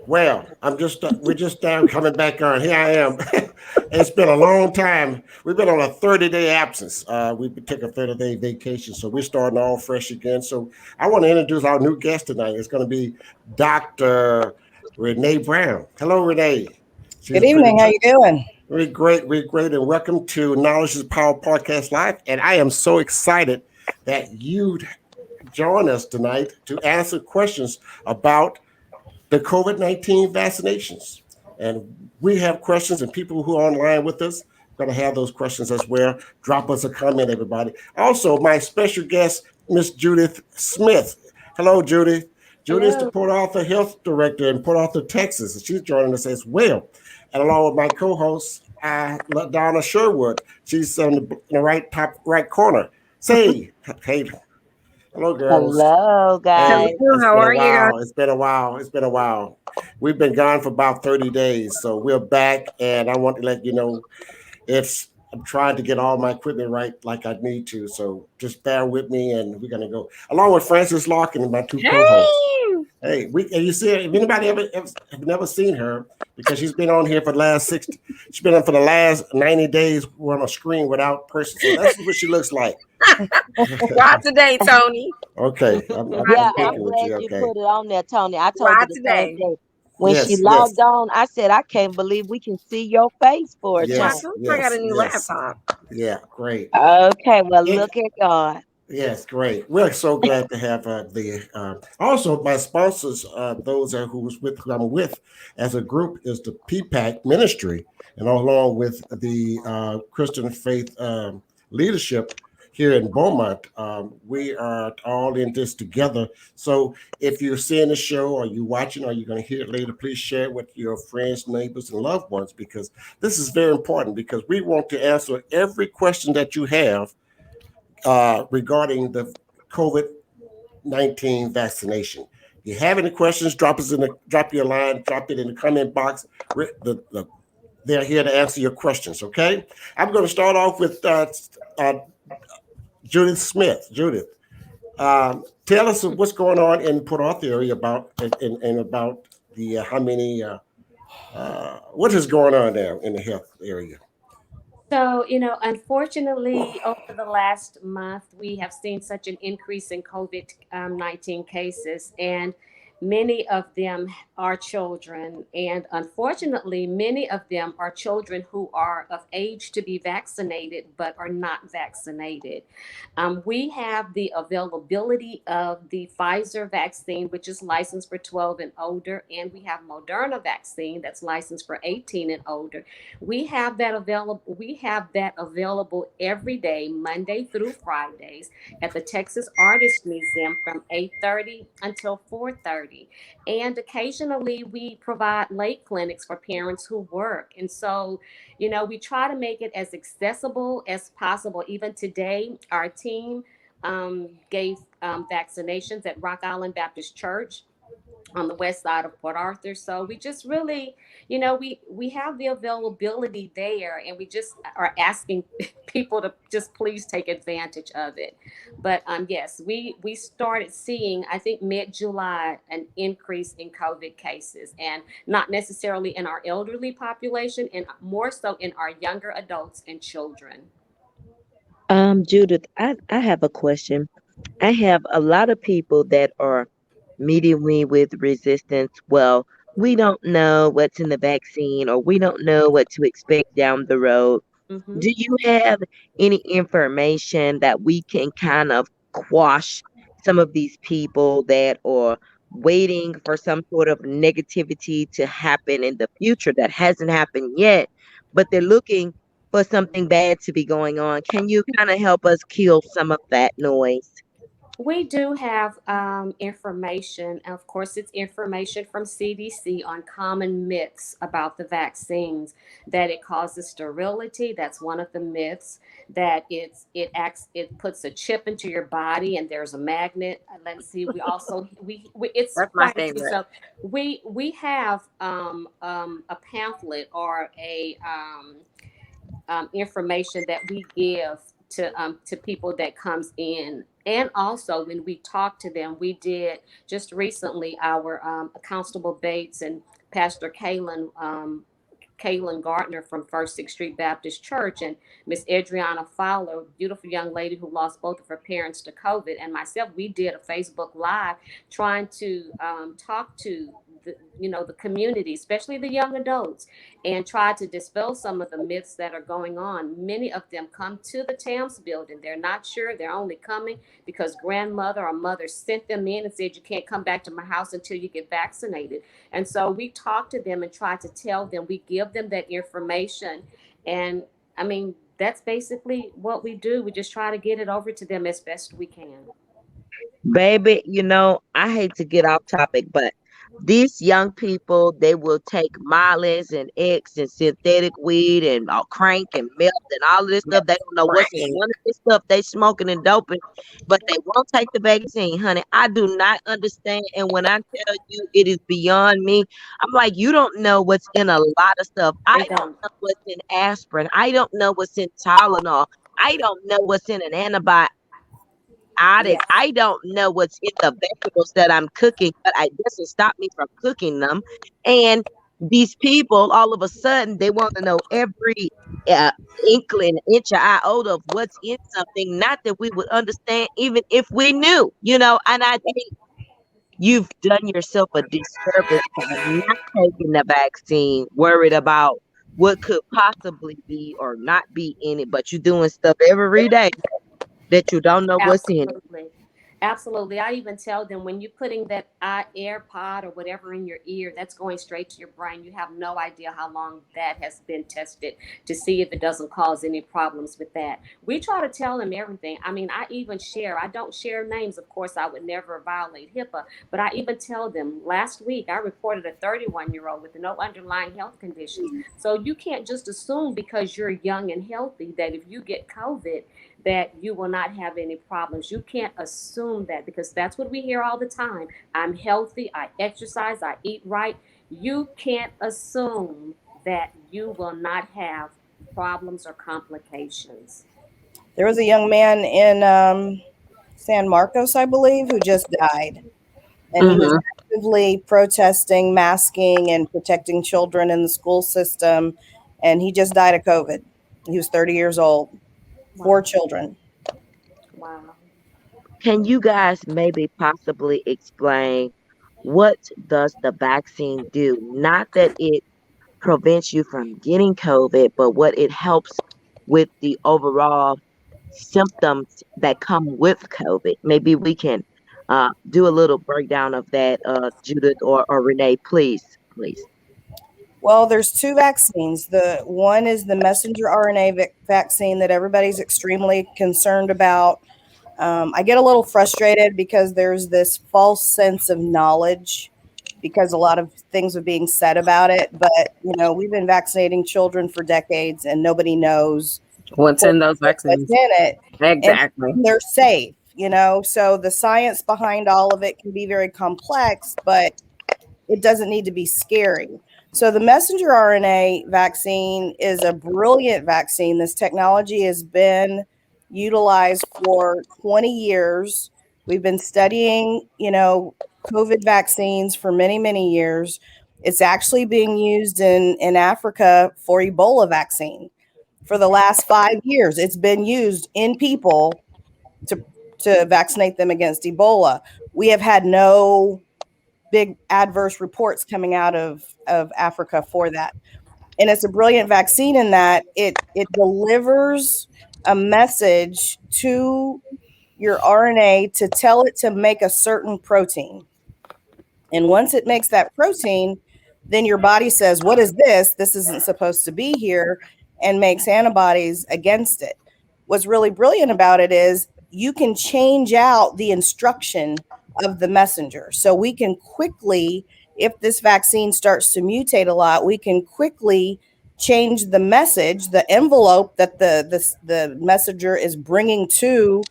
Well, we're just now coming back on. Here I am. It's been a long time. We've been on a 30-day absence. We took a 30-day vacation, so we're starting all fresh again. So I want to introduce our new guest tonight. It's going to be Dr. Renee Brown. Hello, Renee. She's Good a pretty, evening. How you doing? we're great, and welcome to Knowledge is Power Podcast Live. And I am so excited that you join us tonight to answer questions about the COVID-19 vaccinations. And we have questions, and people who are online with us are going to have those questions as well. Drop us a comment, everybody. Also, my special guest, Miss Judith Smith. Hello, Judith. Judith is the Hello. Port Arthur Health Director in Port Arthur, Texas, and she's joining us as well. And along with my co-host, Donna Sherwood, she's on the right top right corner. Say, hey, hello, girls. Hello, Hey, guys. Hello. it's How been a are you guys? while. It's been a while. It's been a while. We've been gone for about 30 days. So we're back, and I want to let you know I'm trying to get all my equipment right like I need to. So just bear with me, and we're gonna go along with Francis Larkin and my two co-hosts. Hey. Hey, and you see her, if anybody ever have never seen her, because she's been on here for the last 60, she's been on for the last 90 days. We're on a screen without person. So that's what she looks like. Why today, Tony? Okay, I'm Why Yeah, I'm I'm today? picking with glad you. you Okay. put it on there, Tony. I told Why you the same today? thing. When she Yes, yes. logged on, I said, I can't believe we can see your face for a Well, I change. Yes, told you I got a yes, new yes. laptop. Yeah, great. Okay, well, Yeah, look at God. yes, great. We're so glad to have also my sponsors, those are who I'm with as a group is the PPAC Ministry, and along with the Christian Faith Leadership here in Beaumont. We are all in this together. So if you're seeing the show or you're watching or you're going to hear it later, please share it with your friends, neighbors, and loved ones because this is very important because we want to answer every question that you have regarding the COVID-19 vaccination. If you have any questions, drop your line, drop it in the comment box. They're here to answer your questions. Okay, I'm going to start off with uh, Judith Smith. Judith, tell us what's going on in Port Arthur area and about the how many what is going on there in the health area. So, unfortunately, over the last month, we have seen such an increase in COVID 19 cases, and many of them are children. And unfortunately, many of them are children who are of age to be vaccinated but are not vaccinated. We have the availability of the Pfizer vaccine, which is licensed for 12 and older, and we have Moderna vaccine that's licensed for 18 and older. We have that available every day, Monday through Fridays, at the Texas Artist Museum from 8:30 until 4:30. And occasionally we provide late clinics for parents who work. And so, we try to make it as accessible as possible. Even today, our team gave vaccinations at Rock Island Baptist Church on the west side of Port Arthur. So we just really, we have the availability there, and we just are asking people to just please take advantage of it. But yes, we started seeing, I think, mid July, an increase in COVID cases, and not necessarily in our elderly population, and more so in our younger adults and children. Judith, I have a question. I have a lot of people that are meeting me with resistance. Well, we don't know what's in the vaccine or we don't know what to expect down the road. Hmm. Do you have any information that we can kind of quash some of these people that are waiting for some sort of negativity to happen in the future that hasn't happened yet, but they're looking for something bad to be going on? Can you kind of help us kill some of that noise? We do have information. Of course, it's information from CDC on common myths about the vaccines. That it causes sterility. That's one of the myths. That it puts a chip into your body, and there's a magnet. Let's see. We also it's That's my quite a few. favorite. So we have a pamphlet or a information that we give to people that comes in. And also when we talk to them, we did just recently, our Constable Bates and Pastor Kaylin Gardner from First Sixth Street Baptist Church, and Miss Adriana Fowler, beautiful young lady who lost both of her parents to COVID, and myself, we did a Facebook Live trying to talk to the community, especially the young adults, and try to dispel some of the myths that are going on. Many of them come to the TAMS building. They're not sure. They're only coming because grandmother or mother sent them in and said, you can't come back to my house until you get vaccinated. And so we talk to them and try to tell them, we give them that information. And I mean, that's basically what we do. We just try to get it over to them as best we can. Baby, I hate to get off topic, but these young people, they will take Molly's and X and synthetic weed and crank and meth and all of this stuff. They don't know what's in none of this stuff they smoking and doping, but they won't take the vaccine, honey. I do not understand. And when I tell you it is beyond me, I'm like, you don't know what's in a lot of stuff. I don't know what's in aspirin. I don't know what's in Tylenol. I don't know what's in an antibiotic. Yes. I don't know what's in the vegetables that I'm cooking, but I guess it stopped me from cooking them. And these people, all of a sudden, they want to know every inkling, inch or iota of what's in something. Not that we would understand, even if we knew, And I think you've done yourself a disservice by not taking the vaccine, worried about what could possibly be or not be in it, but you're doing stuff every day that you don't know what's in it. Absolutely. Absolutely. I even tell them, when you're putting that AirPod or whatever in your ear, that's going straight to your brain. You have no idea how long that has been tested to see if it doesn't cause any problems with that. We try to tell them everything. I mean, I don't share names. Of course, I would never violate HIPAA, but I even tell them, last week I reported a 31-year-old with no underlying health conditions. So you can't just assume because you're young and healthy that if you get COVID, that you will not have any problems. You can't assume that, because that's what we hear all the time. I'm healthy, I exercise, I eat right. You can't assume that you will not have problems or complications. There was a young man in San Marcos, I believe, who just died. And he was actively protesting masking and protecting children in the school system. And he just died of COVID. He was 30 years old. 4 children. Wow. Can you guys maybe possibly explain what does the vaccine do? Not that it prevents you from getting COVID, but what it helps with the overall symptoms that come with COVID. Maybe we can do a little breakdown of that, Judith or Renee, please. Well, there's 2 vaccines. The one is the messenger RNA vaccine that everybody's extremely concerned about. I get a little frustrated because there's this false sense of knowledge because a lot of things are being said about it. But, we've been vaccinating children for decades and nobody knows what's in those vaccines. What's in it. Exactly. And they're safe, So the science behind all of it can be very complex, but it doesn't need to be scary. So the messenger RNA vaccine is a brilliant vaccine. This technology has been utilized for 20 years. We've been studying, COVID vaccines for many, many years. It's actually being used in Africa for Ebola vaccine. For the last 5 years, it's been used in people to vaccinate them against Ebola. We have had no big adverse reports coming out of Africa for that. And it's a brilliant vaccine in that it delivers a message to your RNA to tell it to make a certain protein. And once it makes that protein, then your body says, what is this? This isn't supposed to be here, and makes antibodies against it. What's really brilliant about it is you can change out the instruction of the messenger. So we can quickly, if this vaccine starts to mutate a lot, we can quickly change the message, the envelope that the messenger is bringing to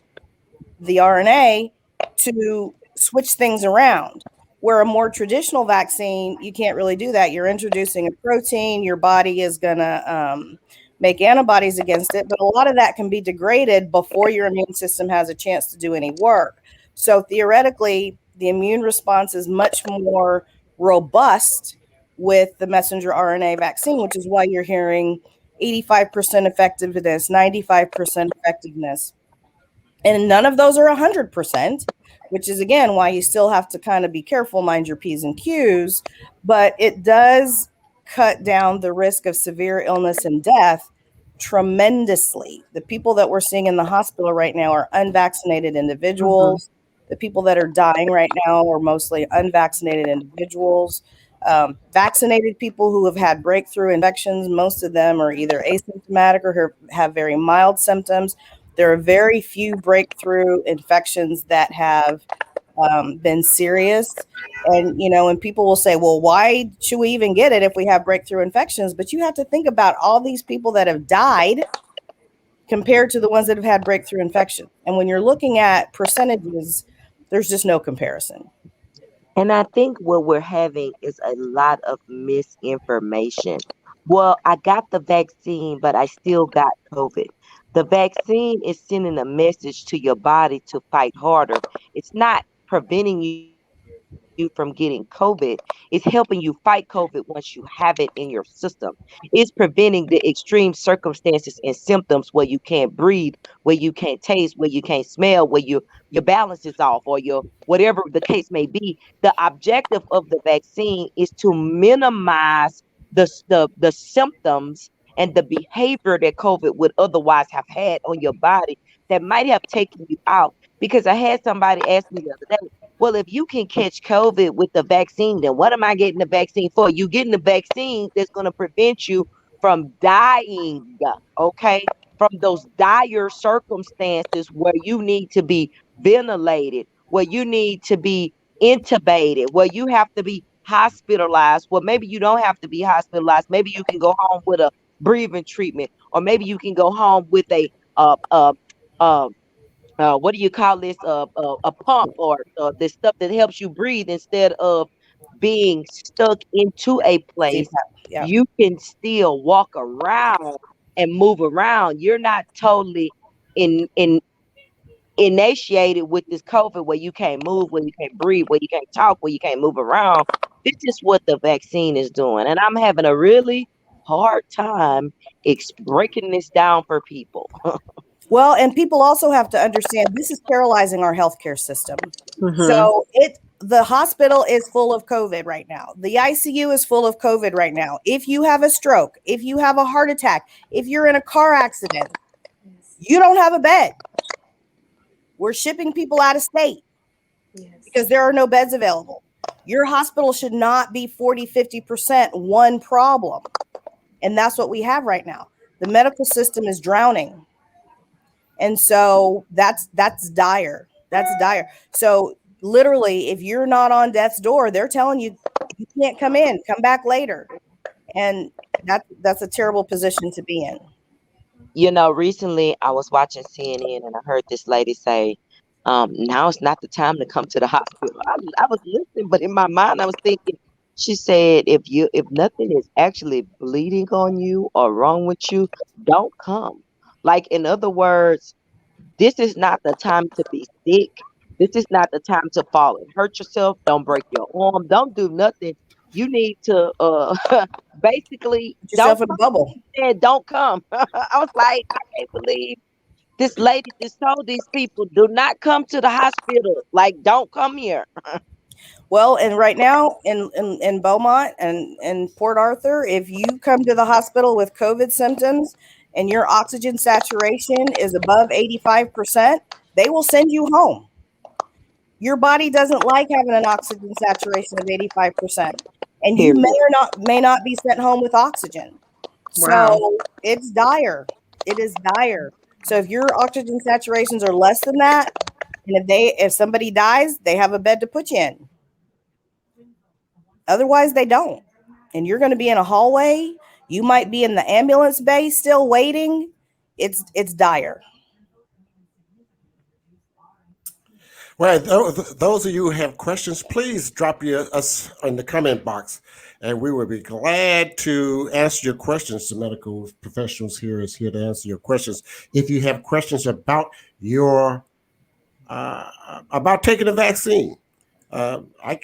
the RNA, to switch things around. Where a more traditional vaccine, you can't really do that. You're introducing a protein, your body is going to make antibodies against it, but a lot of that can be degraded before your immune system has a chance to do any work. So theoretically, the immune response is much more robust with the messenger RNA vaccine, which is why you're hearing 85% effectiveness, 95% effectiveness. And none of those are 100%, which is, again, why you still have to kind of be careful, mind your P's and Q's. But it does cut down the risk of severe illness and death tremendously. The people that we're seeing in the hospital right now are unvaccinated individuals. The people that are dying right now are mostly unvaccinated individuals. Vaccinated people who have had breakthrough infections, most of them are either asymptomatic or have very mild symptoms. There are very few breakthrough infections that have been serious. And, and people will say, well, why should we even get it if we have breakthrough infections? But you have to think about all these people that have died compared to the ones that have had breakthrough infection. And when you're looking at percentages, there's just no comparison. And I think what we're having is a lot of misinformation. Well, I got the vaccine, but I still got COVID. The vaccine is sending a message to your body to fight harder. It's not preventing you from getting COVID. It's helping you fight COVID once you have it in your system. It's preventing the extreme circumstances and symptoms where you can't breathe, where you can't taste, where you can't smell, where your balance is off, or your whatever the case may be. The objective of the vaccine is to minimize the symptoms and the behavior that COVID would otherwise have had on your body that might have taken you out. Because I had somebody ask me the other day, well, if you can catch COVID with the vaccine, then what am I getting the vaccine for? You getting the vaccine that's going to prevent you from dying, okay? From those dire circumstances where you need to be ventilated, where you need to be intubated, where you have to be hospitalized. Well, maybe you don't have to be hospitalized. Maybe you can go home with a breathing treatment, or maybe you can go home with a what do you call this? A pump, or the stuff that helps you breathe instead of being stuck into a place. Yeah. You can still walk around and move around. You're not totally initiated with this COVID where you can't move, where you can't breathe, where you can't talk, where you can't move around. This is what the vaccine is doing. And I'm having a really hard time breaking this down for people. Well, and people also have to understand this is paralyzing our healthcare system. So the hospital is full of COVID right now. The ICU is full of COVID right now. If you have a stroke, if you have a heart attack, if you're in a car accident, you don't have a bed. We're shipping people out of state because there are no beds available. Your hospital should not be 40, 50% one problem. And that's what we have right now. The medical system is drowning. And so that's dire. That's dire. So literally, if you're not on death's door, they're telling you you can't come in, come back later. And that's a terrible position to be in. Recently I was watching CNN and I heard this lady say, now it's not the time to come to the hospital. I was listening, but in my mind I was thinking, she said, if nothing is actually bleeding on you or wrong with you, don't come. Like, in other words, this is not the time to be sick. This is not the time to fall and hurt yourself. Don't break your arm. Don't do nothing. You need to basically Put yourself in a bubble. Don't come. I was like, I can't believe this lady just told these people, do not come to the hospital. Like, don't come here. Well, and right now in Beaumont and in Port Arthur, if you come to the hospital with COVID symptoms and your oxygen saturation is above 85%, they will send you home. Your body doesn't like having an oxygen saturation of 85%. And you may not be sent home with oxygen. Wow. So it's dire. It is dire. So if your oxygen saturations are less than that, and if somebody dies, they have a bed to put you in. Otherwise, they don't. And you're going to be in a hallway. You might be in the ambulance bay still waiting. It's dire. Well, those of you who have questions, please drop us in the comment box, and we will be glad to answer your questions. The medical professionals here is here to answer your questions. If you have questions about taking the vaccine, I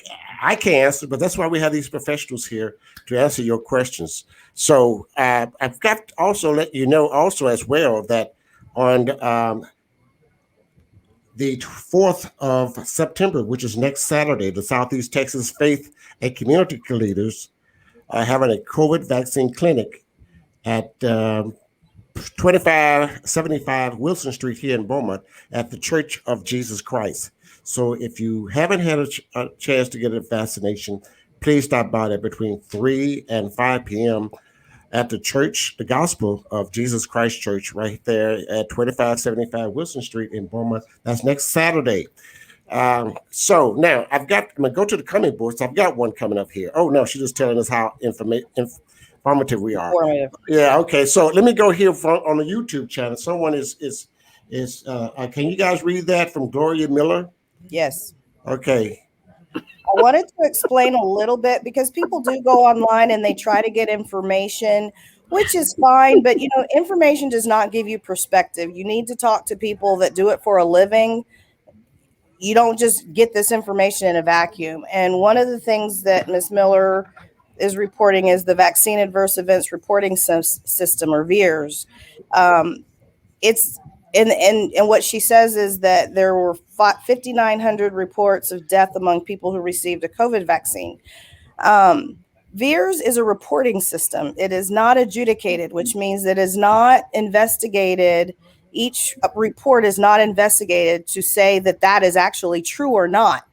can't answer, but that's why we have these professionals here to answer your questions. So I've got to also let you know also as well that on the 4th of September, which is next Saturday, the Southeast Texas Faith and Community Leaders are having a COVID vaccine clinic at 2575 Wilson Street here in Beaumont at the Church of Jesus Christ. So if you haven't had a chance to get a vaccination, please stop by there between 3 and 5 p.m. at the church, the Gospel of Jesus Christ Church, right there at 2575 Wilson Street in Beaumont. That's next Saturday. So now I'm going to go to the coming boards. I've got one coming up here. Oh, no, she's just telling us how informative we are. Informative. Yeah, okay. So let me go here on the YouTube channel. Someone is can you guys read that from Gloria Miller? Yes. Okay. I wanted to explain a little bit because people do go online and they try to get information, which is fine. But, information does not give you perspective. You need to talk to people that do it for a living. You don't just get this information in a vacuum. And one of the things that Ms. Miller is reporting is the Vaccine Adverse Events Reporting System, or VAERS. And what she says is that there were 5,900 reports of death among people who received a COVID vaccine. VAERS is a reporting system. It is not adjudicated, which means it is not investigated. Each report is not investigated to say that that is actually true or not.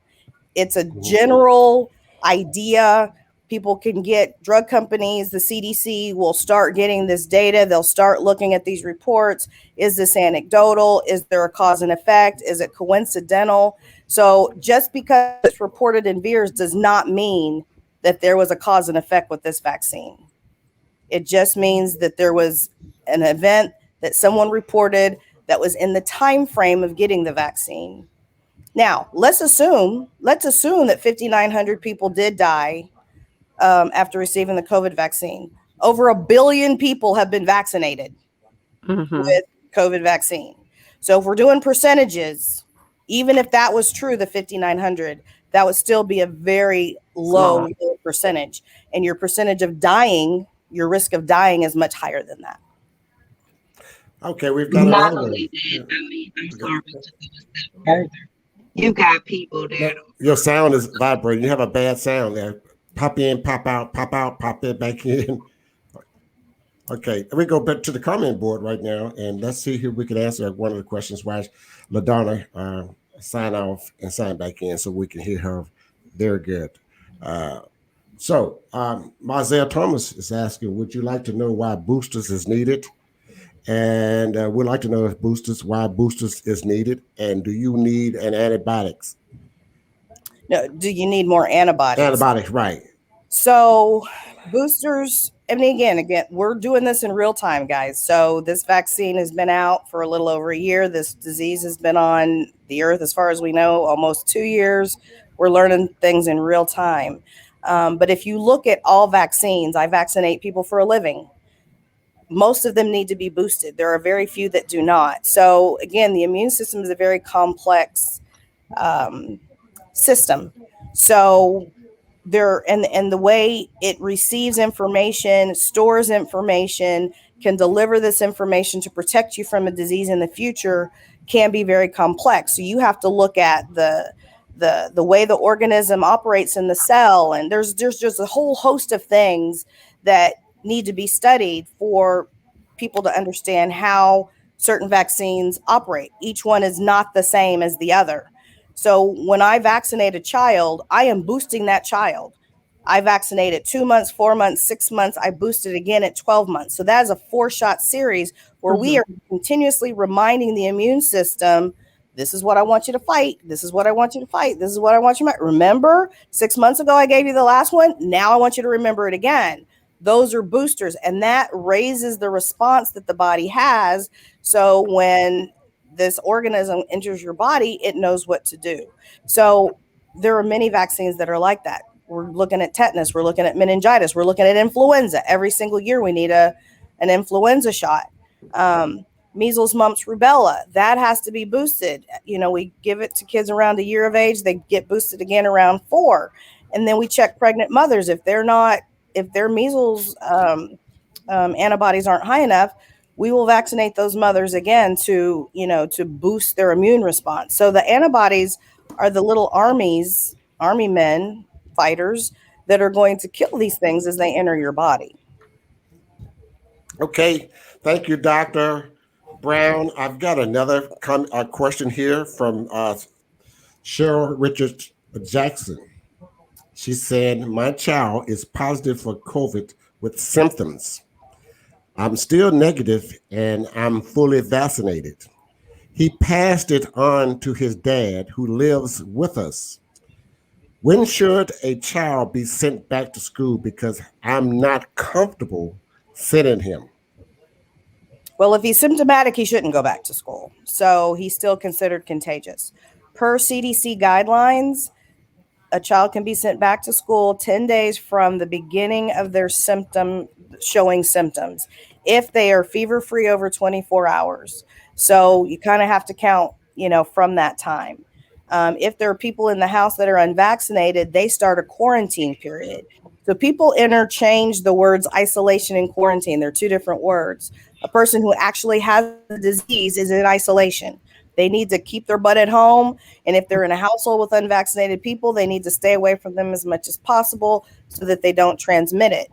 It's a general idea. People can get, drug companies, the CDC will start getting this data. They'll start looking at these reports. Is this anecdotal? Is there a cause and effect? Is it coincidental? So just because it's reported in VAERS does not mean that there was a cause and effect with this vaccine. It just means that there was an event that someone reported that was in the time frame of getting the vaccine. Now, let's assume that 5,900 people did die after receiving the COVID vaccine. Over 1 billion people have been vaccinated with COVID vaccine. So if we're doing percentages, even if that was true, the 5,900, that would still be a very low percentage. And your percentage of dying, your risk of dying is much higher than that. Okay, we've got Not another one. only that, I'm sorry to go a step further. You got people that Your sound is vibrating. You have a bad sound there. Pop in, pop out, pop in, back in. Okay, we go back to the comment board right now, and let's see if we can answer one of the questions. Why LaDonna sign off and sign back in so we can hear her very good. So Marzel Thomas is asking, would you like to know why boosters is needed? And we'd like to know why boosters is needed, and do you need an antibiotics? No, do you need more antibodies? Antibiotics, right. So boosters, I mean, again, we're doing this in real time, guys. So this vaccine has been out for a little over a year. This disease has been on the earth, as far as we know, almost 2 years. We're learning things in real time. But if you look at all vaccines, I vaccinate people for a living. Most of them need to be boosted. There are very few that do not. So again, the immune system is a very complex system. So and the way it receives information, stores information, can deliver this information to protect you from a disease in the future can be very complex. So you have to look at the way the organism operates in the cell, and there's just a whole host of things that need to be studied for people to understand how certain vaccines operate. Each one is not the same as the other. So when I vaccinate a child, I am boosting that child. I vaccinated 2 months, 4 months, 6 months. I boosted again at 12 months. So that is a 4-shot series where we are continuously reminding the immune system, this is what I want you to fight. This is what I want you to fight. This is what I want you to fight. Remember, 6 months ago, I gave you the last one. Now I want you to remember it again. Those are boosters, and that raises the response that the body has. So when this organism enters your body, it knows what to do. So there are many vaccines that are like that. We're looking at tetanus, we're looking at meningitis, we're looking at influenza. Every single year we need an influenza shot. Measles, mumps, rubella, that has to be boosted. We give it to kids around a year of age, they get boosted again around 4. And then we check pregnant mothers. If their measles antibodies aren't high enough, we will vaccinate those mothers again to boost their immune response. So the antibodies are the little army men, fighters that are going to kill these things as they enter your body. Okay, thank you, Dr. Brown. I've got another question here from Cheryl Richards Jackson. She said, my child is positive for COVID with symptoms. I'm still negative and I'm fully vaccinated. He passed it on to his dad who lives with us. When should a child be sent back to school because I'm not comfortable sending him? Well, if he's symptomatic, he shouldn't go back to school. So he's still considered contagious. Per CDC guidelines, a child can be sent back to school 10 days from the beginning of their showing symptoms if they are fever-free over 24 hours. So you kind of have to count, from that time. If there are people in the house that are unvaccinated, they start a quarantine period. So people interchange the words isolation and quarantine. They're two different words. A person who actually has the disease is in isolation. They need to keep their butt at home. And if they're in a household with unvaccinated people, they need to stay away from them as much as possible so that they don't transmit it.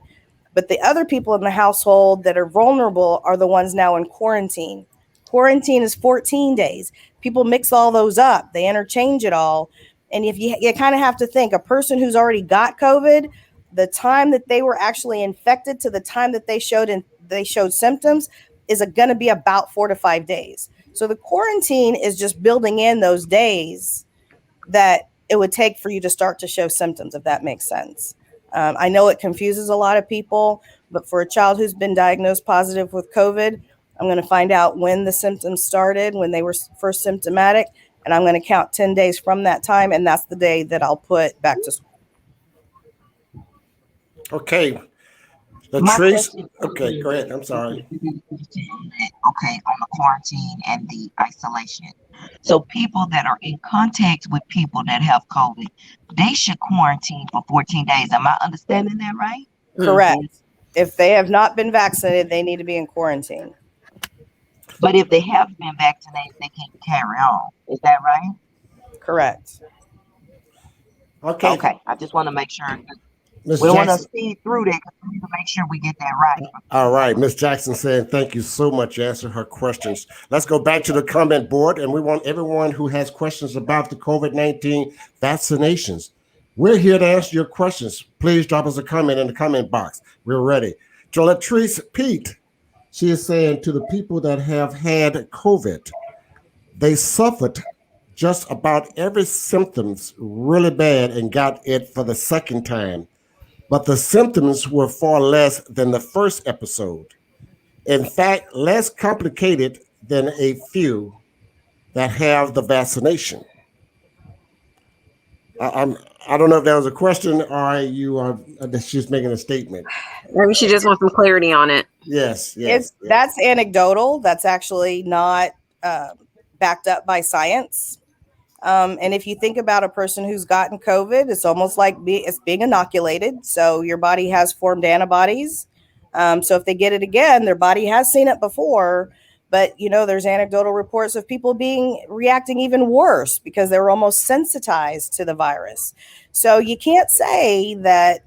But the other people in the household that are vulnerable are the ones now in quarantine. Quarantine is 14 days. People mix all those up. They interchange it all. And if you kind of have to think, a person who's already got COVID, the time that they were actually infected to the time that they showed symptoms is going to be about 4 to 5 days. So the quarantine is just building in those days that it would take for you to start to show symptoms, if that makes sense. I know it confuses a lot of people, but for a child who's been diagnosed positive with COVID, I'm going to find out when the symptoms started, when they were first symptomatic, and I'm going to count 10 days from that time, and that's the day that I'll put back to school. Okay. Latrice, okay, go ahead. I'm sorry. Okay, on the quarantine and the isolation. So people that are in contact with people that have COVID, they should quarantine for 14 days. Am I understanding that right? Correct. If they have not been vaccinated, they need to be in quarantine. But if they have been vaccinated, they can carry on. Is that right? Correct. Okay. I just want to make sure. Ms. We don't want to Jackson. speed through that because we need to make sure we get that right. All right. Ms. Jackson saying thank you so much for answering her questions. Let's go back to the comment board, and we want everyone who has questions about the COVID-19 vaccinations. We're here to answer your questions. Please drop us a comment in the comment box. We're ready. To Latrice Pete, she is saying to the people that have had COVID, they suffered just about every symptoms really bad and got it for the second time. But the symptoms were far less than the first episode. In fact, less complicated than a few that have the vaccination. I don't know if that was a question or she's making a statement. Maybe she just wants some clarity on it. Yes. That's anecdotal. That's actually not backed up by science. And if you think about a person who's gotten COVID, it's almost like it's being inoculated. So your body has formed antibodies. So if they get it again, their body has seen it before. But, there's anecdotal reports of people reacting even worse because they were almost sensitized to the virus. So you can't say that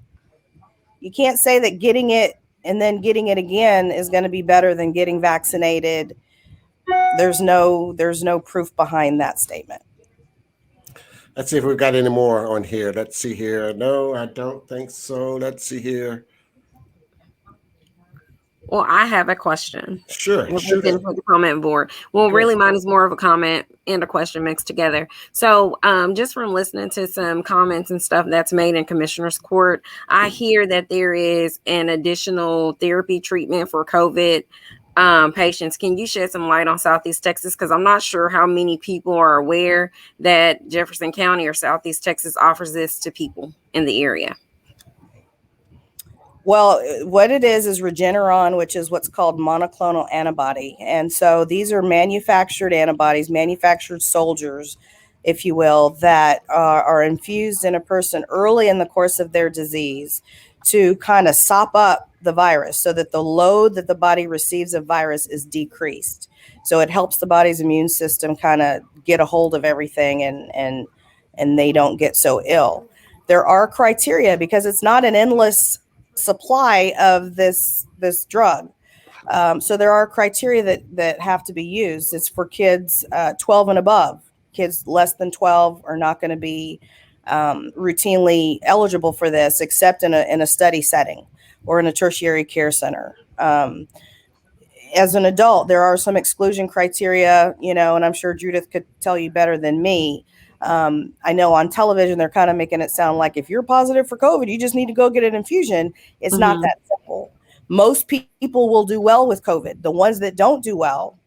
getting it and then getting it again is going to be better than getting vaccinated. There's no proof behind that statement. Let's see if we've got any more on here. Let's see here. No, I don't think so. Let's see here. Well, I have a question. Sure. We'll get into the comment board. Well, really, mine is more of a comment and a question mixed together. So just from listening to some comments and stuff that's made in Commissioner's Court, I hear that there is an additional therapy treatment for COVID patients. Can you shed some light on Southeast Texas? Because I'm not sure how many people are aware that Jefferson County or Southeast Texas offers this to people in the area. Well, what it is Regeneron, which is what's called monoclonal antibody. And so these are manufactured antibodies, manufactured soldiers, if you will, that are infused in a person early in the course of their disease to kind of sop up the virus so that the load that the body receives of virus is decreased. So it helps the body's immune system kind of get a hold of everything and they don't get so ill. There are criteria because it's not an endless supply of this drug. So there are criteria that have to be used. It's for kids 12 and above. Kids less than 12 are not going to be routinely eligible for this, except in a study setting or in a tertiary care center. As an adult, there are some exclusion criteria, and I'm sure Judith could tell you better than me. I know on television, they're kind of making it sound like if you're positive for COVID, you just need to go get an infusion. It's not that simple. Most people will do well with COVID. The ones that don't do well,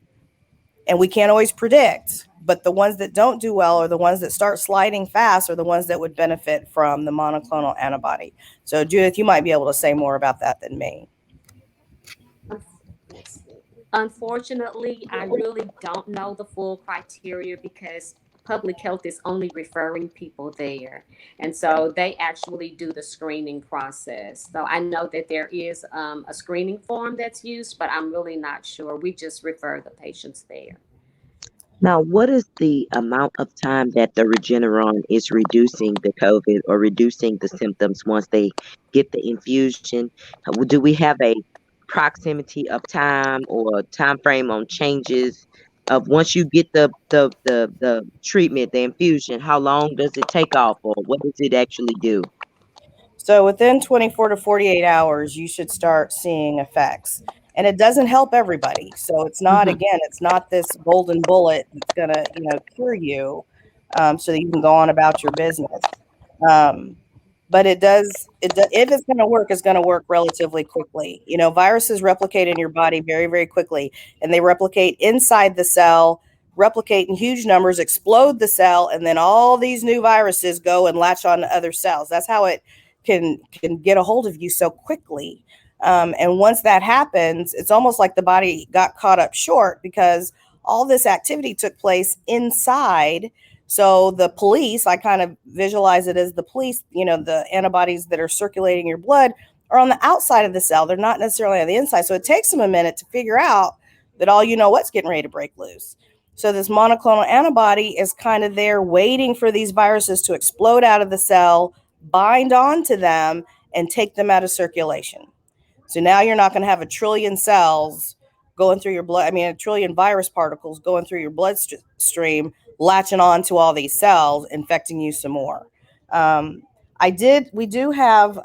and we can't always predict, but the ones that don't do well or the ones that start sliding fast are the ones that would benefit from the monoclonal antibody. So Judith, you might be able to say more about that than me. Unfortunately, I really don't know the full criteria because public health is only referring people there. And so they actually do the screening process. So I know that there is a screening form that's used, but I'm really not sure. We just refer the patients there. Now, what is the amount of time that the Regeneron is reducing the COVID or reducing the symptoms once they get the infusion? Do we have a proximity of time or time frame on changes of once you get the treatment, the infusion? How long does it take off, or what does it actually do? So within 24 to 48 hours, you should start seeing effects. And it doesn't help everybody. So it's not, again, it's not this golden bullet that's going to, cure you so that you can go on about your business. But if it's going to work, it's going to work relatively quickly. Viruses replicate in your body very, very quickly, and they replicate inside the cell, replicate in huge numbers, explode the cell, and then all these new viruses go and latch on to other cells. That's how it can get a hold of you so quickly. And once that happens, it's almost like the body got caught up short because all this activity took place inside. So the police, I kind of visualize it as the police, the antibodies that are circulating your blood are on the outside of the cell. They're not necessarily on the inside. So it takes them a minute to figure out that all what's getting ready to break loose. So this monoclonal antibody is kind of there waiting for these viruses to explode out of the cell, bind onto them, and take them out of circulation. So now you're not going to have a trillion cells going through your blood. A trillion virus particles going through your bloodstream, latching on to all these cells, infecting you some more. We do have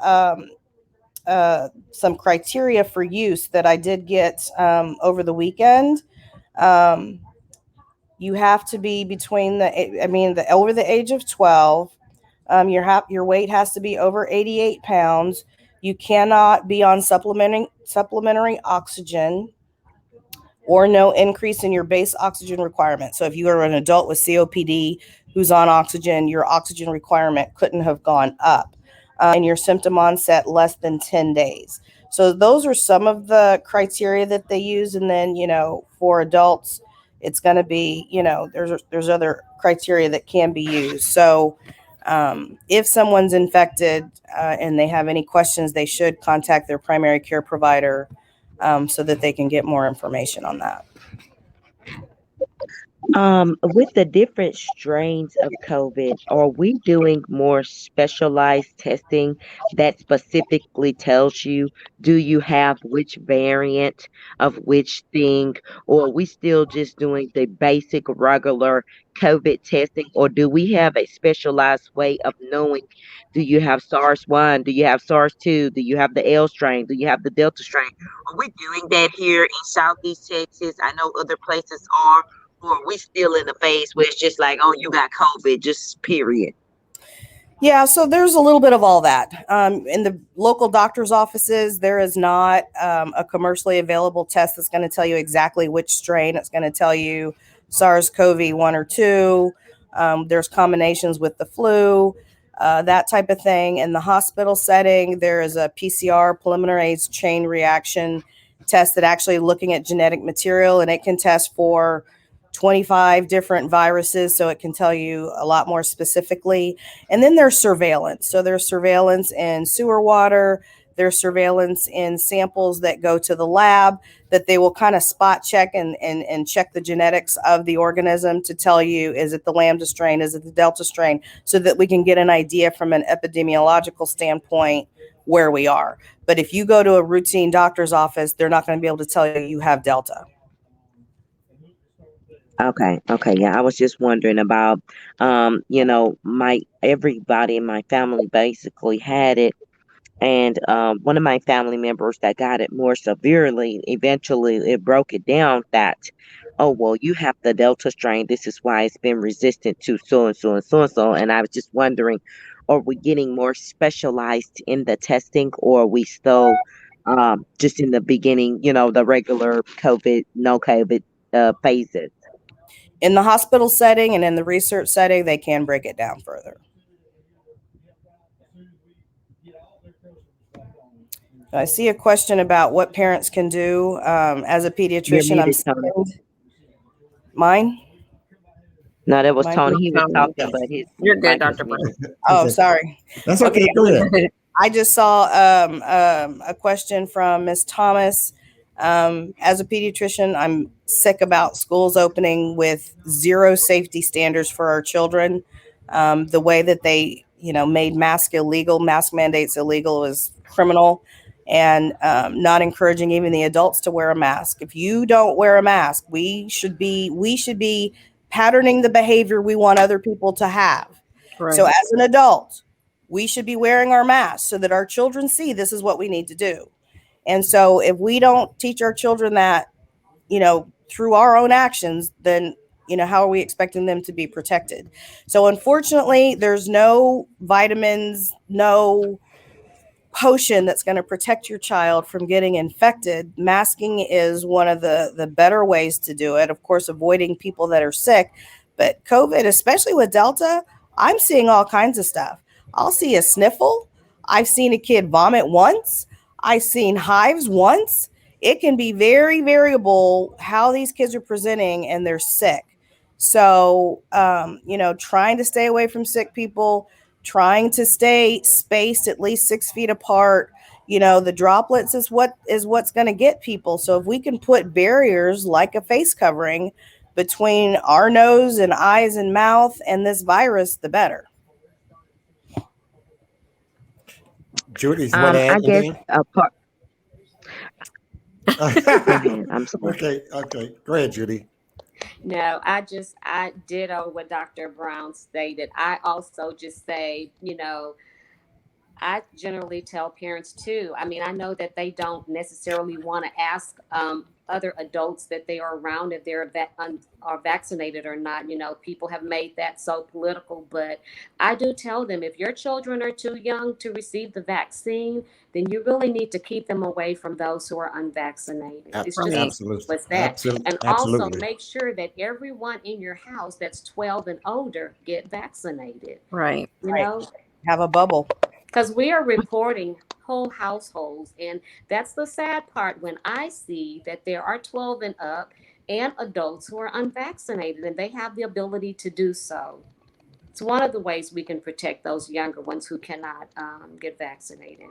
some criteria for use that I did get over the weekend. You have to be between over the age of 12. Your weight has to be over 88 pounds. You cannot be on supplementary oxygen or no increase in your base oxygen requirement. So if you are an adult with COPD who's on oxygen, your oxygen requirement couldn't have gone up. And your symptom onset less than 10 days. So those are some of the criteria that they use. And then, for adults, it's going to be, there's other criteria that can be used. So if someone's infected and they have any questions, they should contact their primary care provider so that they can get more information on that. With the different strains of COVID, are we doing more specialized testing that specifically tells you, do you have which variant of which thing, or are we still just doing the basic regular COVID testing, or do we have a specialized way of knowing, do you have SARS-1, do you have SARS-2, do you have the L strain, do you have the Delta strain? Are we doing that here in Southeast Texas? I know other places are. Or are we still in a phase where it's just like, oh, you got COVID, just period? Yeah, so there's a little bit of all that. In the local doctor's offices, there is not a commercially available test that's going to tell you exactly which strain. It's going to tell you SARS-CoV-1 or 2. There's combinations with the flu, that type of thing. In the hospital setting, there is a PCR, polymerase chain reaction test that actually looking at genetic material, and it can test for 25 different viruses, so it can tell you a lot more specifically. And then there's surveillance. So there's surveillance in sewer water. There's surveillance in samples that go to the lab that they will kind of spot check and check the genetics of the organism to tell you, is it the Lambda strain? Is it the Delta strain? So that we can get an idea from an epidemiological standpoint where we are. But if you go to a routine doctor's office, they're not going to be able to tell you you have Delta. Okay, yeah, I was just wondering about, my everybody in my family basically had it, and one of my family members that got it more severely, eventually it broke it down that, oh well, you have the Delta strain. This is why it's been resistant to so and so and so and so. And I was just wondering, are we getting more specialized in the testing, or are we still just in the beginning, the regular COVID, no COVID phases? In the hospital setting and in the research setting, they can break it down further. I see a question about what parents can do. As a pediatrician, I'm sickened. Mine? No, that was Mine? Tony. He was Tony. talking, but his You're good, mic was Dr. muted. Brown. Oh, sorry. That's okay. Go ahead. I just saw a question from Miss Thomas. As a pediatrician, I'm sick about schools opening with zero safety standards for our children. The way that they, made mask mandates illegal is criminal, and not encouraging even the adults to wear a mask. If you don't wear a mask, we should be patterning the behavior we want other people to have. Right. So as an adult, we should be wearing our masks so that our children see this is what we need to do. And so if we don't teach our children that, through our own actions, then, how are we expecting them to be protected? So unfortunately, there's no vitamins, no potion that's going to protect your child from getting infected. Masking is one of the better ways to do it. Of course, avoiding people that are sick. But COVID, especially with Delta, I'm seeing all kinds of stuff. I'll see a sniffle. I've seen a kid vomit once. I've seen hives once. It can be very variable how these kids are presenting, and they're sick. So, trying to stay away from sick people, trying to stay spaced at least 6 feet apart. The droplets is what's going to get people. So if we can put barriers like a face covering between our nose and eyes and mouth and this virus, the better. Judy, you want to add I guess anything? Go ahead. I'm sorry. Okay. Go ahead, Judy. No, I ditto what Dr. Brown stated. I also just say, I generally tell parents too. I mean, I know that they don't necessarily want to ask other adults that they are around if they're are vaccinated or not. People have made that so political, but I do tell them, if your children are too young to receive the vaccine, then you really need to keep them away from those who are unvaccinated. It's just Absolutely. what's that. Absolutely. And also make sure that everyone in your house that's 12 and older get vaccinated. Right. Have a bubble. Because we are reporting whole households. And that's the sad part, when I see that there are 12 and up and adults who are unvaccinated, and they have the ability to do so. It's one of the ways we can protect those younger ones who cannot get vaccinated.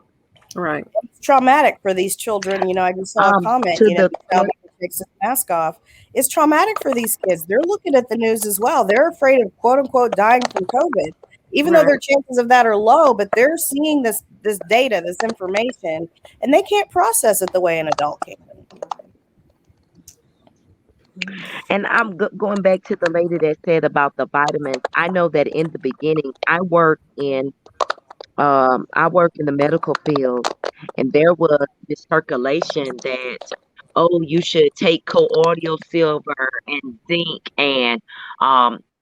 Right. It's traumatic for these children. I just saw a comment, the child takes his mask off. It's traumatic for these kids. They're looking at the news as well. They're afraid of, quote unquote, dying from COVID. Even though their chances of that are low, but they're seeing this data, this information, and they can't process it the way an adult can. And I'm going back to the lady that said about the vitamins. I know that in the beginning, I worked in the medical field, and there was this circulation that, you should take colloidal silver and zinc and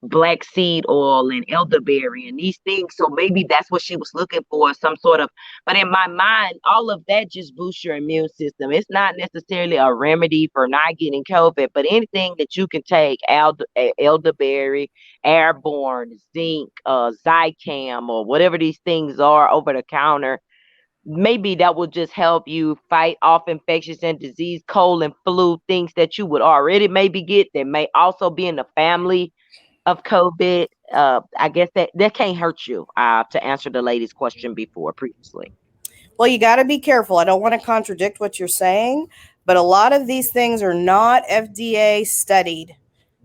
black seed oil and elderberry and these things. So maybe that's what she was looking for, some sort of, but in my mind, all of that just boosts your immune system. It's not necessarily a remedy for not getting COVID, but anything that you can take, elderberry, airborne, zinc, Zicam, or whatever these things are over the counter, maybe that will just help you fight off infectious and disease, cold and flu, things that you would already maybe get that may also be in the family of COVID. I guess that can't hurt you, to answer the lady's question before previously. Well, you got to be careful. I don't want to contradict what you're saying, but a lot of these things are not FDA studied.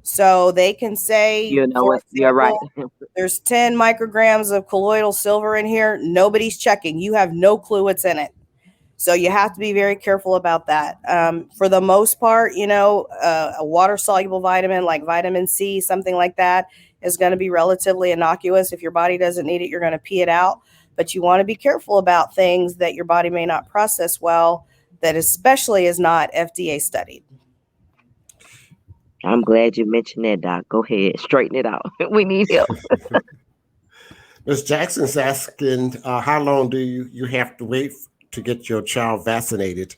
So they can say, You know for what? You're right. example, there's 10 micrograms of colloidal silver in here. Nobody's checking. You have no clue what's in it. So you have to be very careful about that. For the most part, a water-soluble vitamin like vitamin C, something like that, is going to be relatively innocuous. If your body doesn't need it, you're going to pee it out. But you want to be careful about things that your body may not process well, that especially is not FDA studied. I'm glad you mentioned that, Doc. Go ahead, straighten it out. We need help. Ms. Jackson's asking, how long do you have to wait to get your child vaccinated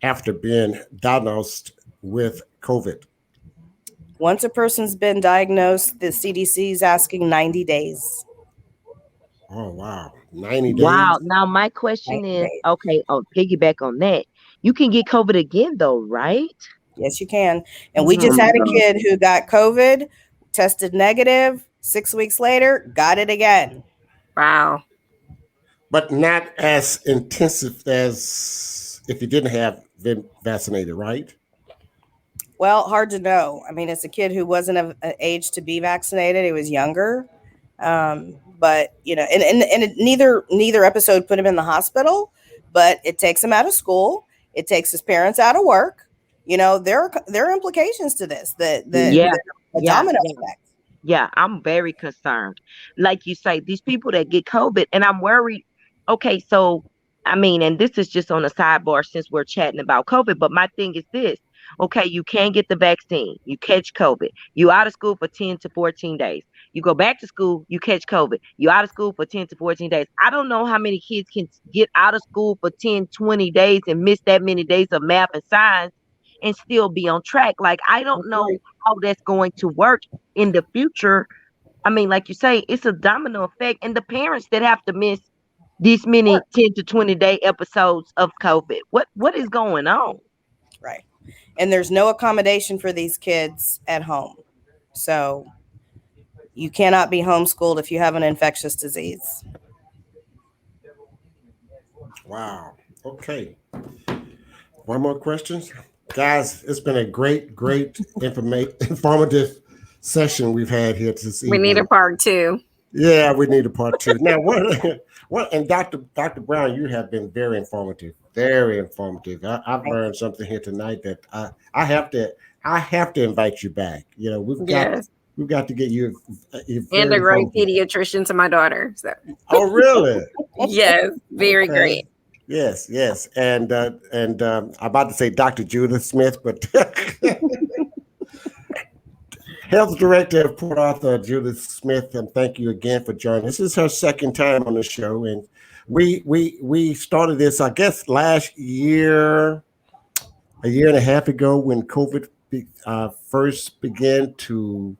after being diagnosed with COVID? Once a person's been diagnosed, the CDC is asking 90 days. Oh, wow. 90 days? Wow. Now, my question 90 is, days. okay, I'll piggyback on that. You can get COVID again, though, right? Yes, you can. And we just had a kid who got COVID, tested negative, 6 weeks later, got it again. Wow. But not as intensive as if you didn't have been vaccinated, right? Well, hard to know. I mean, it's a kid who wasn't of age to be vaccinated. He was younger. But, and neither episode put him in the hospital, but it takes him out of school. It takes his parents out of work. There are implications to this, the domino effect. Yeah, I'm very concerned. Like you say, these people that get COVID, and I'm worried. Okay, so, I mean, and this is just on a sidebar since we're chatting about COVID, but my thing is this. Okay, you can't get the vaccine. You catch COVID. You out of school for 10 to 14 days. You go back to school, you catch COVID. You out of school for 10 to 14 days. I don't know how many kids can get out of school for 10, 20 days and miss that many days of math and science and still be on track. Like, I don't know how that's going to work in the future. I mean, like you say, it's a domino effect, and the parents that have to miss these many 10 to 20 day episodes of COVID. What is going on? Right. And there's no accommodation for these kids at home. So you cannot be homeschooled if you have an infectious disease. Wow. Okay. One more question? Guys, it's been a great informative session we've had here this evening. We need a part 2. Yeah, we need a part 2. Now, what? And Dr. Brown, you have been very informative. Very informative. I've learned something here tonight that I have to invite you back. We've got to get you and a great pediatrician to my daughter. So. Oh, really? Yes, very great. Yes, and I'm about to say Dr. Judith Smith, but Health Director of Port Arthur, Judith Smith, and thank you again for joining. This is her second time on the show, and we started this, I guess, last year, a year and a half ago, when COVID first began to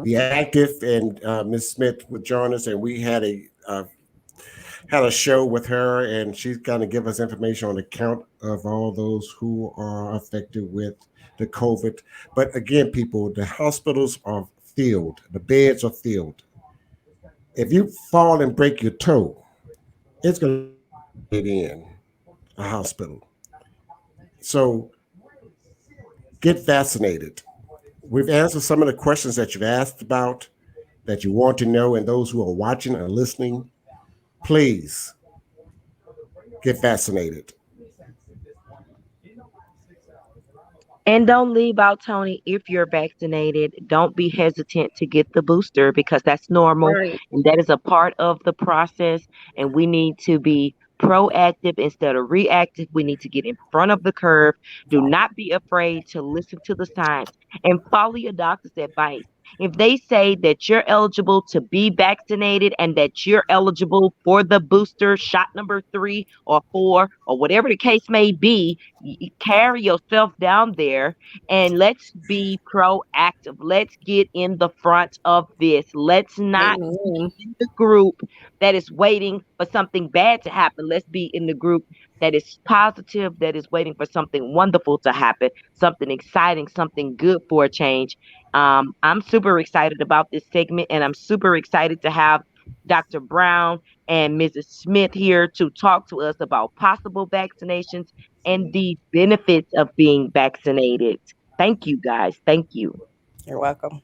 be active, and Ms. Smith would join us, and we had a show with her, and she's going to give us information on the count of all those who are affected with the COVID. But again, people, the hospitals are filled. The beds are filled. If you fall and break your toe, it's going to get in a hospital. So get vaccinated. We've answered some of the questions that you've asked about, that you want to know, and those who are watching and listening, please get vaccinated. And don't leave out, Tony, if you're vaccinated, don't be hesitant to get the booster, because that's normal. Right. And that is a part of the process. And we need to be proactive instead of reactive. We need to get in front of the curve. Do not be afraid to listen to the science and follow your doctor's advice. if they say that you're eligible to be vaccinated and that you're eligible for the booster shot number 3 or 4 or whatever the case may be, carry yourself down there and let's be proactive. Let's get in the front of this. Let's not Amen. be in the group that is waiting for something bad to happen. Let's be in the group that is positive, that is waiting for something wonderful to happen, something exciting, something good for a change. I'm super excited about this segment, and I'm super excited to have Dr. Brown and Mrs. Smith here to talk to us about possible vaccinations and the benefits of being vaccinated. Thank you, guys. Thank you. You're welcome.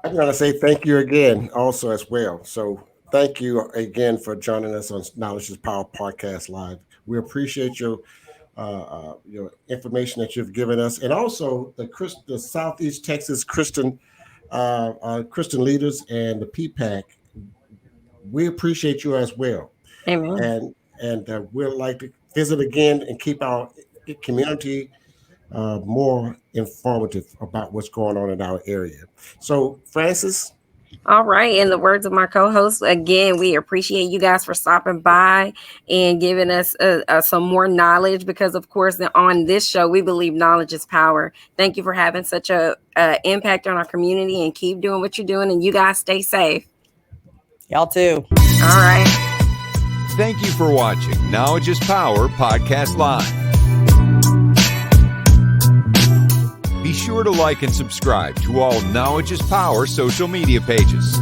I'm going to say thank you again also as well. So thank you again for joining us on Knowledge is Power Podcast Live. We appreciate your information that you've given us, and also the Southeast Texas Christian leaders and the PPAC. We appreciate you as well. Amen. And we'd like to visit again and keep our community more informative about what's going on in our area. So, Francis. All right. In the words of my co-host, again, we appreciate you guys for stopping by and giving us some more knowledge, because, of course, on this show, we believe knowledge is power. Thank you for having such a impact on our community, and keep doing what you're doing. And you guys stay safe. Y'all too. All right. Thank you for watching Knowledge is Power Podcast Live. Be sure to like and subscribe to all Knowledge is Power social media pages.